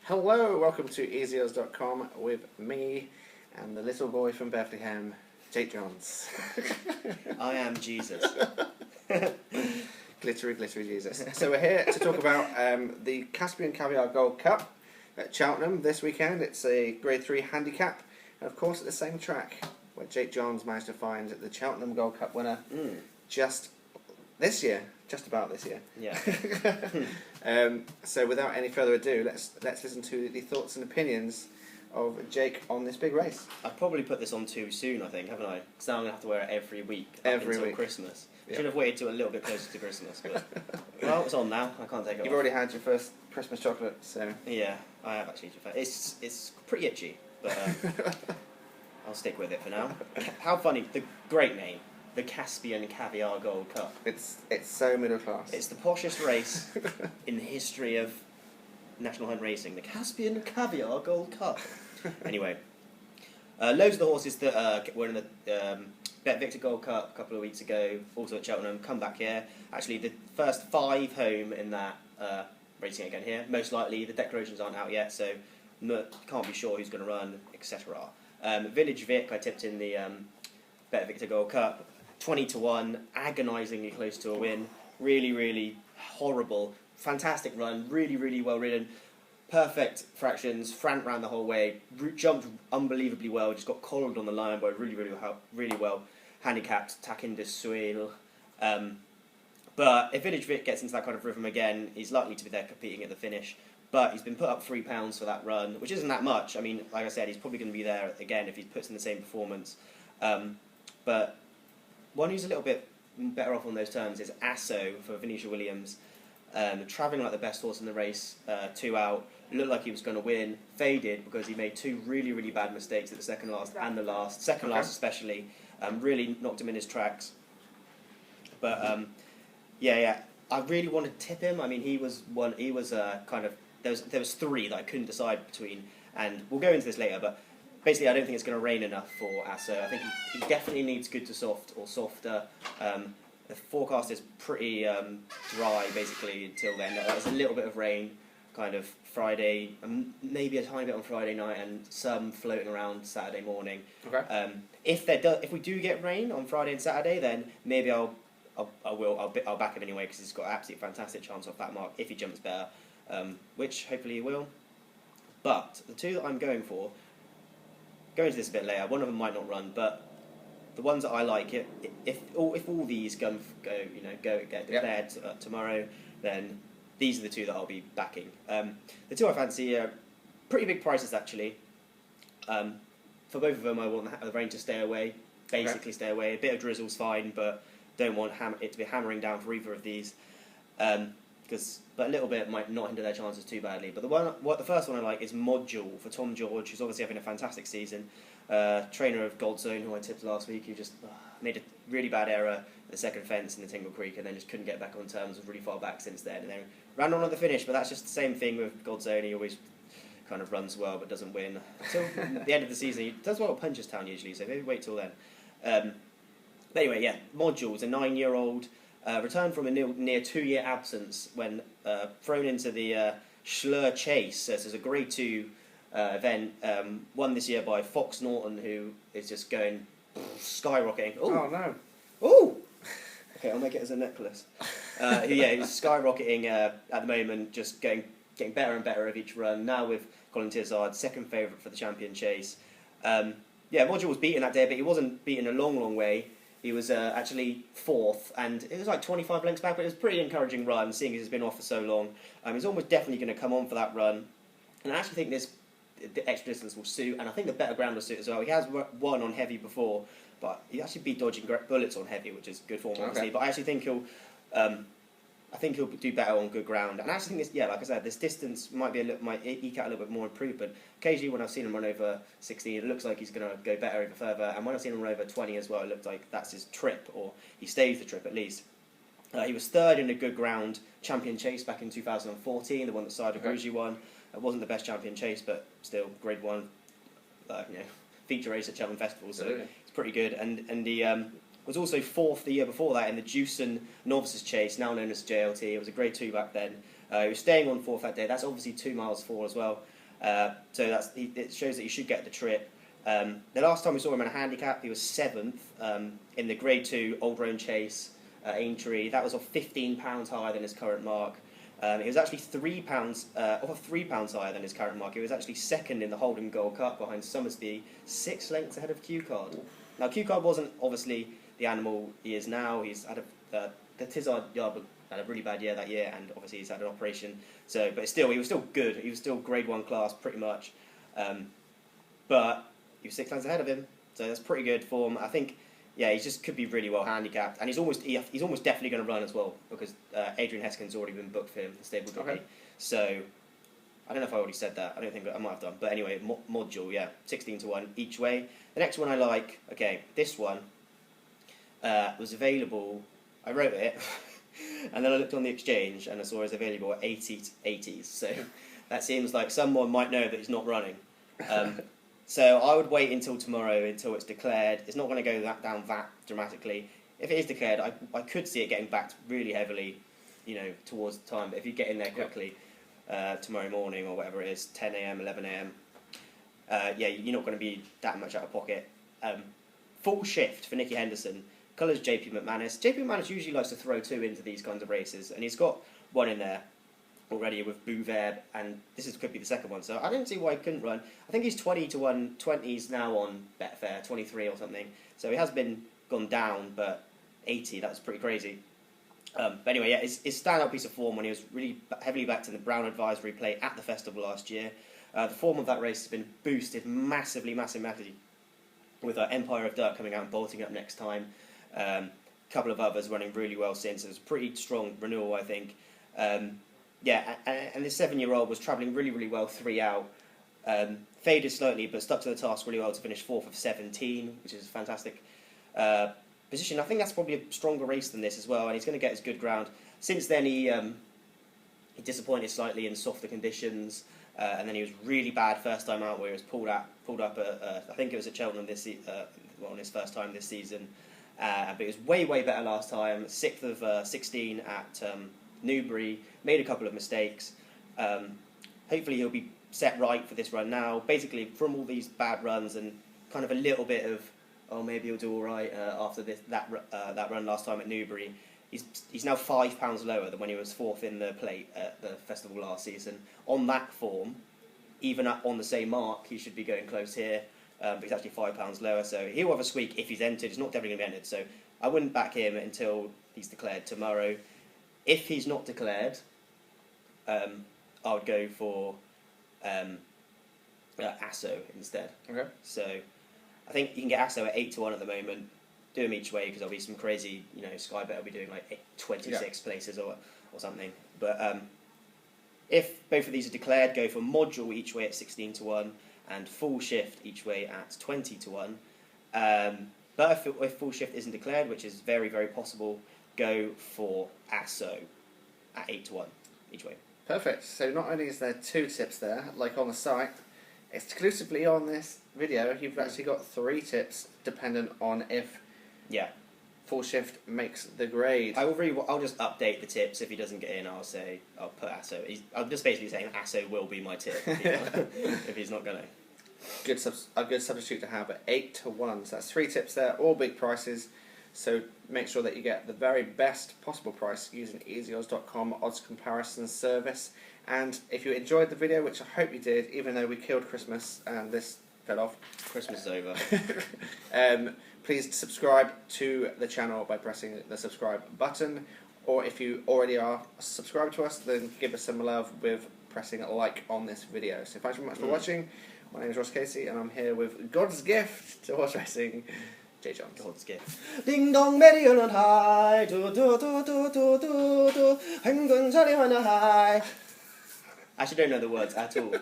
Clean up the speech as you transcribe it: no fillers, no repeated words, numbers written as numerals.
Hello, welcome to easyodds.com with me and the little boy from Bethlehem, Jake Johns. I am Jesus. Glittery, glittery Jesus. So we're here to talk about the Caspian Caviar Gold Cup at Cheltenham this weekend. It's a Grade 3 handicap, and of course at the same track where Jake Johns managed to find the Cheltenham Gold Cup winner just about this year. Yeah. So without any further ado, let's listen to the thoughts and opinions of Jake on this big race. I've probably put this on too soon, I think, haven't I? Because now I'm going to have to wear it every week until Christmas. Yep. Should have waited till a little bit closer to Christmas, but well, it's on now. I can't take it off. You've already had your first Christmas chocolate, so... Yeah, I have actually. It's pretty itchy, but I'll stick with it for now. How funny, the great name. The Caspian Caviar Gold Cup. It's so middle class. It's the poshest race in the history of national hunt racing. The Caspian Caviar Gold Cup. Anyway, loads of the horses that were in the Bet Victor Gold Cup a couple of weeks ago, also at Cheltenham, come back here. Actually, the first 5 home in that racing again here. Most likely, the declarations aren't out yet, so can't be sure who's going to run, etc. Village Vic, I tipped in the Bet Victor Gold Cup. 20-1, agonisingly close to a win. Really, really horrible. Fantastic run. Really, really well ridden. Perfect fractions. Frant ran the whole way. Jumped unbelievably well. Just got collared on the line by really well handicapped Takin de Suil. But if Village Vic gets into that kind of rhythm again, he's likely to be there competing at the finish. But he's been put up £3 for that run, which isn't that much. I mean, like I said, he's probably going to be there again if he puts in the same performance. But one who's a little bit better off on those terms is Asso for Venetia Williams. Travelling like the best horse in the race, 2 out. Looked like he was going to win. Faded because he made 2 really, really bad mistakes at the second last and the last. Second last especially. Really knocked him in his tracks. But yeah. I really wanted to tip him. I mean, he was kind of... There was 3 that I couldn't decide between. And we'll go into this later, but... Basically, I don't think it's going to rain enough for Asso. I think he definitely needs good to soft or softer. The forecast is pretty dry, basically, until then. There's a little bit of rain, kind of Friday, maybe a tiny bit on Friday night, and some floating around Saturday morning. Okay. If we do get rain on Friday and Saturday, then maybe I'll back him anyway, because he's got an absolutely fantastic chance off that mark if he jumps better, which hopefully he will. But the 2 that I'm going for. Go into this a bit later. One of them might not run, but the ones that I like, if all these get declared tomorrow, then these are the 2 that I'll be backing. The 2 I fancy are pretty big prices actually. For both of them, I want the rain to stay away. Basically, stay away. A bit of drizzle's fine, but don't want it to be hammering down for either of these. But a little bit might not hinder their chances too badly. But the first one I like is Module for Tom George, who's obviously having a fantastic season. Trainer of Gold Zone, who I tipped last week, who just made a really bad error at the second fence in the Tingle Creek and then just couldn't get back on terms, was really far back since then. And then ran on at the finish, but that's just the same thing with Gold Zone. He always kind of runs well but doesn't win. Until the end of the season, he does well at Punchestown usually, so maybe wait till then. But anyway, yeah, Module's a 9-year-old. Returned from a near 2-year absence when thrown into the Schlur Chase. So this is a Grade 2 event, won this year by Fox Norton, who is just going skyrocketing. Ooh. Oh, no. Ooh! Okay, I'll make it as a necklace. He's skyrocketing at the moment, just getting better and better of each run. Now with Colin Tizard, second favourite for the Champion Chase. Module was beaten that day, but he wasn't beaten a long way. He was actually 4th, and it was like 25 lengths back, but it was a pretty encouraging run, seeing as he's been off for so long. He's almost definitely going to come on for that run, and I actually think the extra distance will suit, and I think the better ground will suit as well. He has won on heavy before, but he actually beat dodging bullets on heavy, which is good form, obviously. But I actually think he'll do better on good ground, and I actually think like I said, this distance might eke out a little bit more improvement. Occasionally, when I've seen him run over 16, it looks like he's going to go better even further, and when I've seen him run over 20 as well, it looked like that's his trip, or he stays the trip at least. He was 3rd in a good ground Champion Chase back in 2014, the one that Side of Grugy won. It wasn't the best Champion Chase, but still Grade 1, feature race at Cheltenham Festival, so it's pretty good. And he was also 4th the year before that in the Jewson Novices Chase, now known as JLT. It was a Grade 2 back then. He was staying on 4th that day. That's obviously 2 miles 4 as well. So it shows that you should get the trip. The last time we saw him in a handicap, he was 7th in the Grade 2 Old Roan Chase at Aintree. That was off £15 higher than his current mark. He was actually £3 higher than his current mark. He was actually 2nd in the Holden Gold Cup behind Summersby, 6 lengths ahead of Q-Card. Now Q-Card wasn't obviously the animal he is now. He's had the Tizard Yard had a really bad year that year, and obviously he's had an operation. So, but still, he was still good. He was still Grade 1 class pretty much. But he was 6 lengths ahead of him, so that's pretty good form. I think, yeah, he just could be really well handicapped, and he's almost definitely going to run as well, because Adrian Heskin's already been booked for him, the stable jockey. Okay. So I don't know if I already said that. I don't think I might have done, but anyway, Module, yeah, 16-1 each way. The next one I like, okay, this one was available. I wrote it, and then I looked on the exchange, and I saw it was available at 80s. So that seems like someone might know that he's not running. So I would wait until tomorrow, until it's declared. It's not going to go down that dramatically. If it is declared, I could see it getting backed really heavily, towards the time. But if you get in there quickly tomorrow morning or whatever it is, 10 a.m, 11 a.m, you're not going to be that much out of pocket. Full shift for Nicky Henderson. Colours JP McManus. JP McManus usually likes to throw 2 into these kinds of races, and he's got 1 in there already with Bouveb, and could be the second one, so I don't see why he couldn't run. I think he's 20-1, 20's now on Betfair, 23 or something, so he has gone down, but 80, that's pretty crazy. But anyway, yeah, his standout piece of form when he was really heavily backed in the Brown Advisory play at the festival last year. The form of that race has been boosted massively, with Empire of Dirt coming out and bolting up next time. A couple of others running really well since. It was a pretty strong renewal, I think. And this 7-year-old was travelling really, really well 3 out. Faded slightly, but stuck to the task really well to finish 4th of 17, which is a fantastic position. I think that's probably a stronger race than this as well, and he's going to get his good ground. Since then, he disappointed slightly in softer conditions, and then he was really bad first time out, where he was pulled up at, I think it was at Cheltenham on his first time this season. But he was way, way better last time. 6th of 16 at Newbury, made a couple of mistakes. Hopefully he'll be set right for this run now. Basically, from all these bad runs and kind of a little bit of, maybe he'll do all right after that run last time at Newbury. He's now £5 lower than when he was 4th in the plate at the festival last season. On that form, even on the same mark, he should be going close here. But he's actually £5 lower, so he'll have a squeak if he's entered. He's not definitely going to be entered, so I wouldn't back him until he's declared tomorrow. If he's not declared, I would go for Asso instead. Okay. So I think you can get Asso at 8-1 at the moment. Do them each way, because there'll be some crazy, Sky Bet will be doing like 26 places or something. But if both of these are declared, go for Module each way at 16-1 and Full Shift each way at 20-1. But if Full Shift isn't declared, which is very, very possible, go for Asso at 8-1 each way. Perfect. So not only is there 2 tips there, like on the site, exclusively on this video, you've actually got 3 tips dependent on if Full Shift makes the grade. I'll just update the tips. If he doesn't get in, I'll put Asso. I'm just basically saying Asso will be my tip if he's not going to. A good substitute to have at 8-1. So that's 3 tips there, all big prices. So make sure that you get the very best possible price using easyodds.com odds comparison service. And if you enjoyed the video, which I hope you did, even though we killed Christmas and this fell off. Christmas is over. Please subscribe to the channel by pressing the subscribe button. Or if you already are subscribed to us, then give us some love with pressing a like on this video. So thanks very much for watching. My name is Ross Casey, and I'm here with God's gift to horse racing, J. Johns. God's gift. Ding dong, merry on high, do do do do do do do. I'm going to high. I actually don't know the words at all.